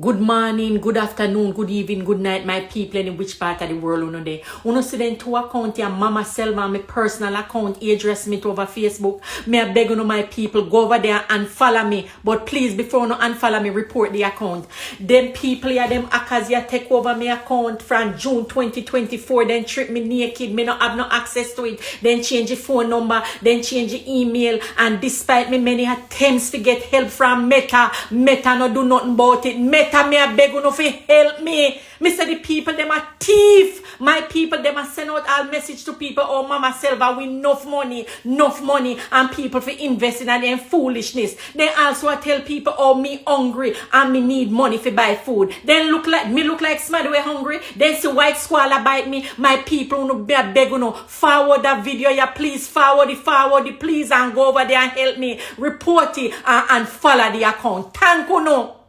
Good morning, good afternoon, good evening, good night, my people in which part of the world uno dey. Uno see them two account here, Mama Selva, my personal account, address me to over Facebook. Me I beg uno my people, go over there and follow me. But please, before uno unfollow me, report the account. Them people here, them hackers here take over my account from June 2024, then trip me naked, me not have no access to it, then change the phone number, then change the email, and despite me many attempts to get help from Meta no do nothing about it. Meta me a beg uno fi help me. Me say the people them a thief. My people them a send out all message to people. Oh, Mama Selva, we enough money, and people for investing in them foolishness. Then also I tell people, oh, me hungry and me need money for buy food. Then look like somebody we hungry. Then see white squalor bite me. My people uno be a beg uno forward that video. Yeah, please forward it, please, and go over there and help me report it and follow the account. Thank you no.